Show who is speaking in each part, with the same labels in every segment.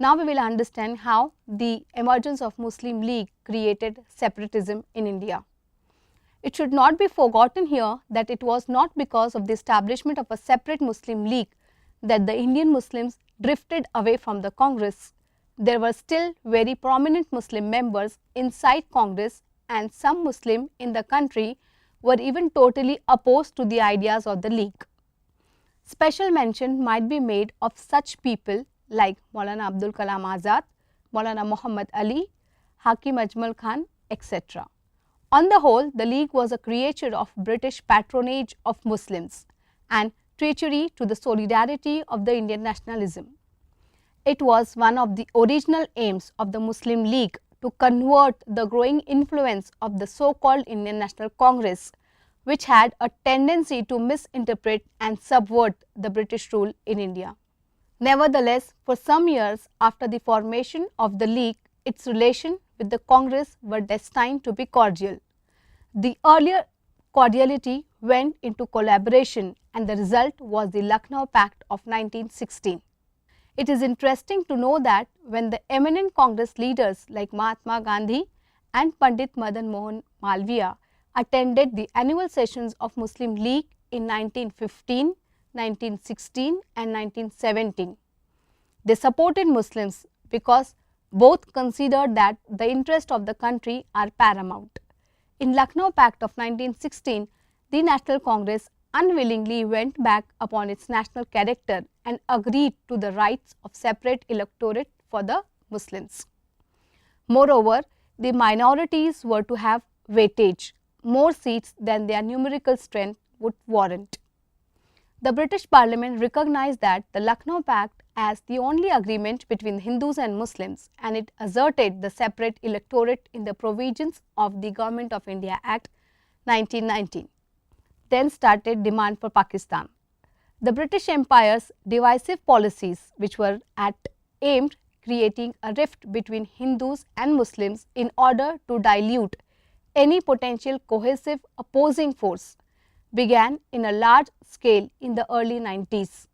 Speaker 1: Now we will understand how the emergence of Muslim League created separatism in India. It should not be forgotten here that it was not because of the establishment of a separate Muslim League that the Indian Muslims drifted away from the Congress. There were still very prominent Muslim members inside Congress, and some Muslims in the country were even totally opposed to the ideas of the League. Special mention might be made of such people like Maulana Abdul Kalam Azad, Maulana Muhammad Ali, Hakim Ajmal Khan, etc. On the whole, the League was a creature of British patronage of Muslims and treachery to the solidarity of the Indian nationalism. It was one of the original aims of the Muslim League to convert the growing influence of the so-called Indian National Congress, which had a tendency to misinterpret and subvert the British rule in India. Nevertheless, for some years after the formation of the League, its relation with the Congress were destined to be cordial. The earlier cordiality went into collaboration, and the result was the Lucknow Pact of 1916. It is interesting to know that when the eminent Congress leaders like Mahatma Gandhi and Pandit Madan Mohan Malviya attended the annual sessions of Muslim League in 1915, 1916 and 1917. They supported Muslims because both considered that the interests of the country are paramount. In Lucknow Pact of 1916, the National Congress unwillingly went back upon its national character and agreed to the rights of separate electorate for the Muslims. Moreover, the minorities were to have weightage, more seats than their numerical strength would warrant. The British Parliament recognized that the Lucknow Pact as the only agreement between Hindus and Muslims, and it asserted the separate electorate in the provisions of the Government of India Act 1919. Then started demand for Pakistan. The British Empire's divisive policies, which were aimed creating a rift between Hindus and Muslims in order to dilute any potential cohesive opposing force, began in a large scale in the early 90s,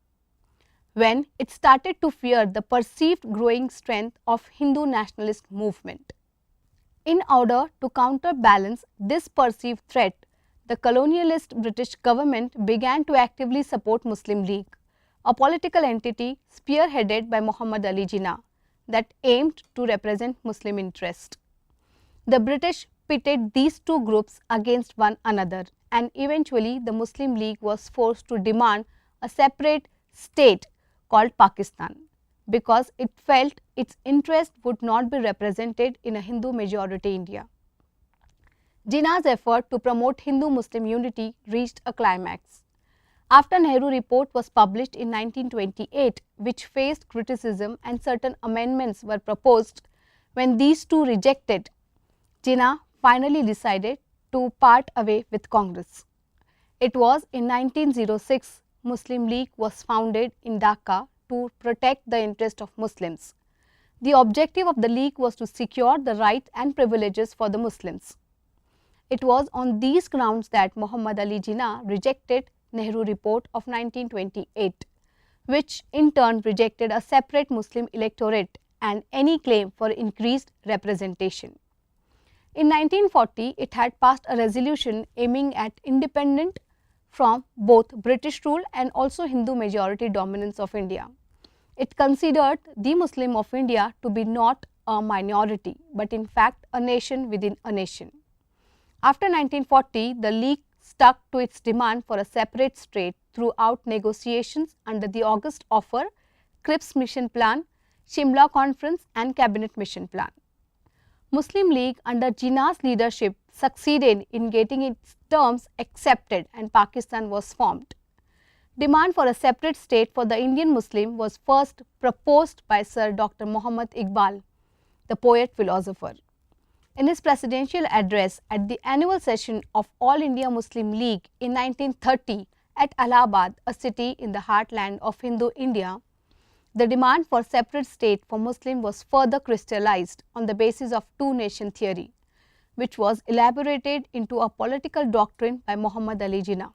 Speaker 1: when it started to fear the perceived growing strength of Hindu nationalist movement. In order to counterbalance this perceived threat, the colonialist British government began to actively support Muslim League, a political entity spearheaded by Muhammad Ali Jinnah that aimed to represent Muslim interest. The British pitted these two groups against one another, and eventually the Muslim League was forced to demand a separate state called Pakistan, because it felt its interest would not be represented in a Hindu majority India. Jinnah's effort to promote Hindu-Muslim unity reached a climax. After Nehru Report was published in 1928, which faced criticism and certain amendments were proposed, when these two rejected, Jinnah finally decided to part away with Congress. It was in 1906 Muslim League was founded in Dhaka to protect the interest of Muslims. The objective of the League was to secure the rights and privileges for the Muslims. It was on these grounds that Muhammad Ali Jinnah rejected Nehru Report of 1928, which in turn rejected a separate Muslim electorate and any claim for increased representation. In 1940, it had passed a resolution aiming at independence from both British rule and also Hindu majority dominance of India. It considered the Muslim of India to be not a minority, but in fact a nation within a nation. After 1940, the League stuck to its demand for a separate state throughout negotiations under the August Offer, Cripps Mission Plan, Shimla Conference and Cabinet Mission Plan. Muslim League under Jinnah's leadership succeeded in getting its terms accepted and Pakistan was formed. Demand for a separate state for the Indian Muslim was first proposed by Sir Dr. Muhammad Iqbal, the poet-philosopher. In his presidential address at the annual session of All India Muslim League in 1930 at Allahabad, a city in the heartland of Hindu India, the demand for separate state for Muslim was further crystallized on the basis of two-nation theory, which was elaborated into a political doctrine by Muhammad Ali Jinnah.